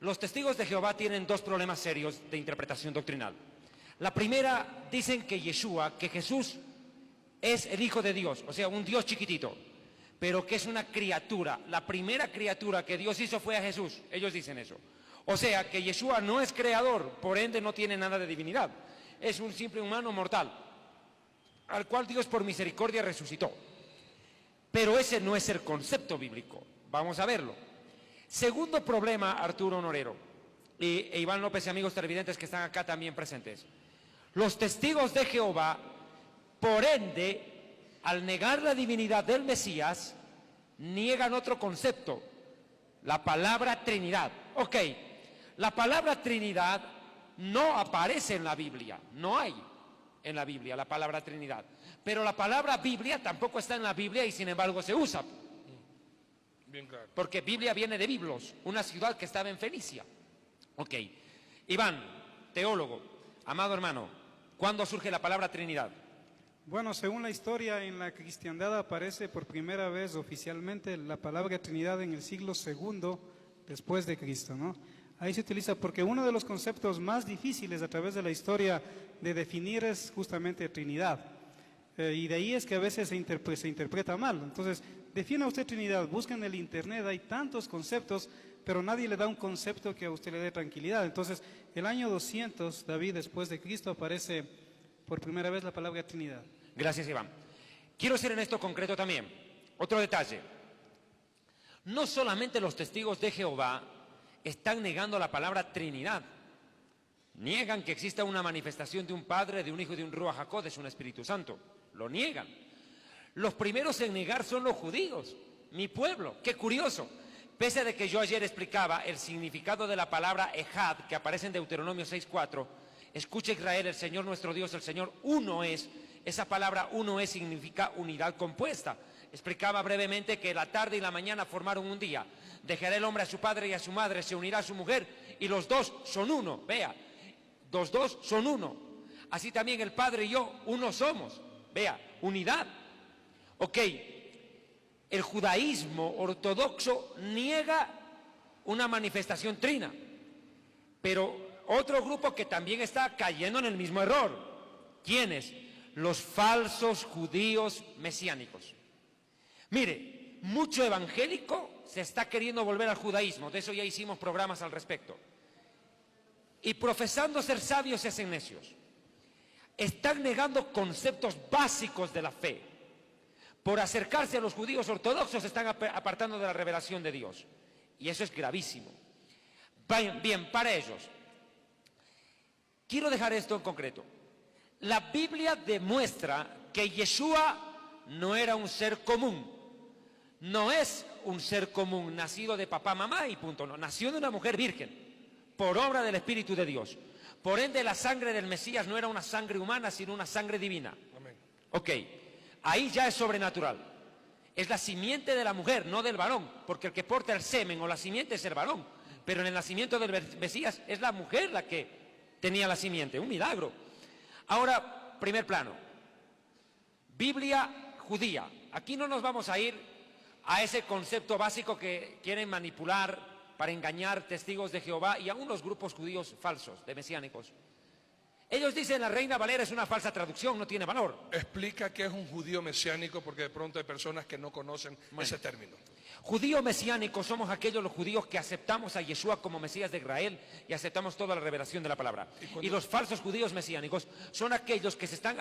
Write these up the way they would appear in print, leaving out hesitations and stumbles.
Los testigos de Jehová tienen dos problemas serios de interpretación doctrinal. La primera, dicen que Yeshua, que Jesús es el Hijo de Dios, o sea, un Dios chiquitito, pero que es una criatura. La primera criatura que Dios hizo fue a Jesús. Ellos dicen eso. O sea, que Yeshua no es creador, por ende no tiene nada de divinidad. Es un simple humano mortal, al cual Dios por misericordia resucitó. Pero ese no es el concepto bíblico. Vamos a verlo. Segundo problema, Arturo Honorero e Iván López y amigos televidentes que están acá también presentes. Los testigos de Jehová, por ende, al negar la divinidad del Mesías, niegan otro concepto, la palabra Trinidad. Ok, la palabra Trinidad no aparece en la Biblia, no hay en la Biblia la palabra Trinidad, pero la palabra Biblia tampoco está en la Biblia y sin embargo se usa. Bien claro. Porque Biblia viene de Biblos, una ciudad que estaba en Fenicia. Ok, Iván, teólogo, amado hermano, ¿cuándo surge la palabra Trinidad? Bueno, según la historia, en la cristiandad aparece por primera vez oficialmente la palabra Trinidad en el siglo II después de Cristo, ¿no? Ahí se utiliza porque uno de los conceptos más difíciles a través de la historia de definir es justamente Trinidad. Y de ahí es que a veces se interpreta mal. Entonces, defina usted Trinidad, busca en el internet, hay tantos conceptos, pero nadie le da un concepto que a usted le dé tranquilidad. Entonces, el año 200, David, después de Cristo, aparece por primera vez la palabra Trinidad. Gracias, Iván. Quiero ser en esto concreto también. Otro detalle. No solamente los testigos de Jehová están negando la palabra Trinidad. Niegan que exista una manifestación de un Padre, de un Hijo y de un Ruach HaKodesh, un Espíritu Santo. Lo niegan. Los primeros en negar son los judíos, mi pueblo. Qué curioso. Pese a que yo ayer explicaba el significado de la palabra Ejad, que aparece en Deuteronomio 6:4, escucha Israel, el Señor nuestro Dios, el Señor uno es. Esa palabra uno es significa unidad compuesta. Explicaba brevemente que la tarde y la mañana formaron un día. Dejará el hombre a su padre y a su madre, se unirá a su mujer y los dos son uno. Vea, los dos son uno. Así también el Padre y yo, uno somos. Vea, unidad. Ok, el judaísmo ortodoxo niega una manifestación trina, pero otro grupo que también está cayendo en el mismo error. ¿Quiénes? Los falsos judíos mesiánicos. Mire, mucho evangélico se está queriendo volver al judaísmo, de eso ya hicimos programas al respecto. Y profesando ser sabios se hacen necios. Están negando conceptos básicos de la fe. Por acercarse a los judíos ortodoxos se están apartando de la revelación de Dios. Y eso es gravísimo. Bien, para ellos. Quiero dejar esto en concreto. La Biblia demuestra que Yeshua no era un ser común. No es un ser común nacido de papá, mamá y punto. No, nació de una mujer virgen, por obra del Espíritu de Dios. Por ende, la sangre del Mesías no era una sangre humana, sino una sangre divina. Amén. Ok, ahí ya es sobrenatural. Es la simiente de la mujer, no del varón, porque el que porta el semen o la simiente es el varón. Pero en el nacimiento del Mesías es la mujer la que tenía la simiente, un milagro. Ahora, primer plano, Biblia judía. Aquí no nos vamos a ir a ese concepto básico que quieren manipular para engañar testigos de Jehová y aún los grupos judíos falsos, de mesiánicos. Ellos dicen la Reina Valera es una falsa traducción, no tiene valor. Explica qué es un judío mesiánico, porque de pronto hay personas que no conocen ese término. Judío mesiánico somos aquellos los judíos que aceptamos a Yeshua como Mesías de Israel y aceptamos toda la revelación de la palabra. Y los falsos judíos mesiánicos son aquellos que están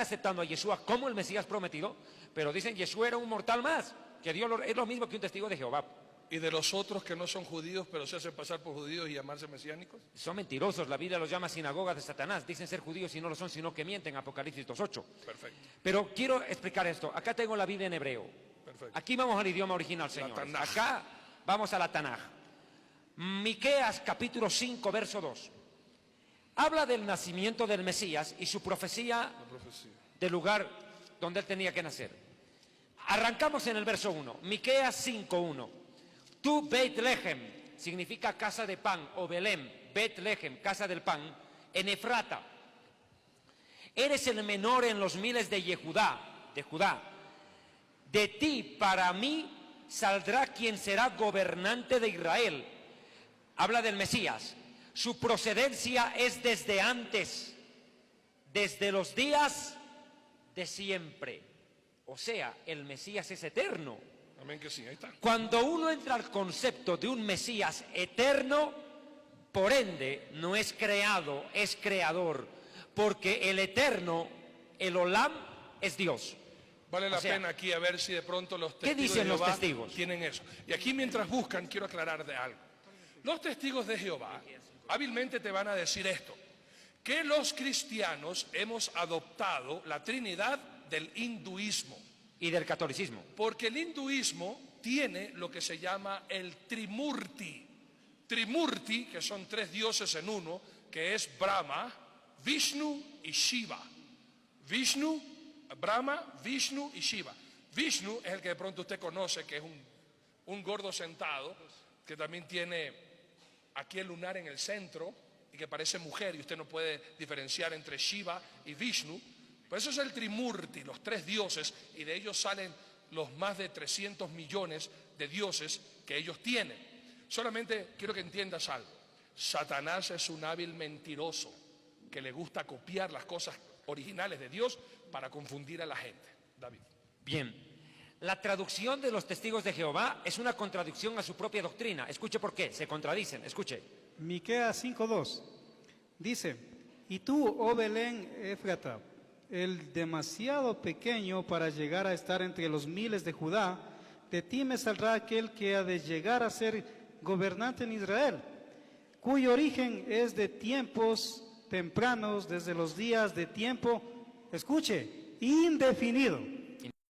aceptando a Yeshua como el Mesías prometido, pero dicen Yeshua era un mortal más, que Dios es lo mismo que un testigo de Jehová. ¿Y de los otros que no son judíos, pero se hacen pasar por judíos y llamarse mesiánicos? Son mentirosos, la Biblia los llama sinagogas de Satanás, dicen ser judíos y no lo son, sino que mienten, Apocalipsis 2:8. Perfecto. Pero quiero explicar esto, acá tengo la Biblia en hebreo. Perfecto. Aquí vamos al idioma original, señores. Acá vamos a la Tanaj. Miqueas capítulo 5, verso 2. Habla del nacimiento del Mesías y su profecía del lugar donde él tenía que nacer. Arrancamos en el verso 1, Miqueas 5:1. Tú, Beit-Lehem, significa casa de pan, o Belén, Beit-Lehem, casa del pan, en Efrata. Eres el menor en los miles de Judá. De ti, para mí, saldrá quien será gobernante de Israel. habla del Mesías. Su procedencia es desde antes, desde los días de siempre. O sea, el Mesías es eterno. Amén que sí, ahí está. Cuando uno entra al concepto de un Mesías eterno, por ende, no es creado, es creador. Porque el eterno, el Olam, es Dios. Vale la O sea, pena aquí a ver si de pronto los ¿qué testigos dicen de los Jehová testigos? tienen eso. Y aquí mientras buscan, quiero aclarar de algo. Los testigos de Jehová hábilmente te van a decir esto, que los cristianos hemos adoptado la Trinidad del hinduismo. Y del catolicismo. Porque el hinduismo tiene lo que se llama el Trimurti. Trimurti, que son tres dioses en uno, que es Brahma, Vishnu y Shiva. Vishnu, Brahma, Vishnu y Shiva. Vishnu es el que de pronto usted conoce, que es un gordo sentado, que también tiene aquí el lunar en el centro y que parece mujer y usted no puede diferenciar entre Shiva y Vishnu. Pues eso es el Trimurti, los tres dioses, y de ellos salen los más de 300 millones de dioses que ellos tienen. Solamente quiero que entiendas algo. Satanás es un hábil mentiroso que le gusta copiar las cosas originales de Dios para confundir a la gente. David. Bien, la traducción de los testigos de Jehová es una contradicción a su propia doctrina. Escuche por qué, se contradicen, escuche. Miqueas 5:2 dice, y tú, oh Belén Éfrata, el demasiado pequeño para llegar a estar entre los miles de Judá, de ti me saldrá aquel que ha de llegar a ser gobernante en Israel, cuyo origen es de tiempos tempranos, desde los días de tiempo, escuche, indefinido.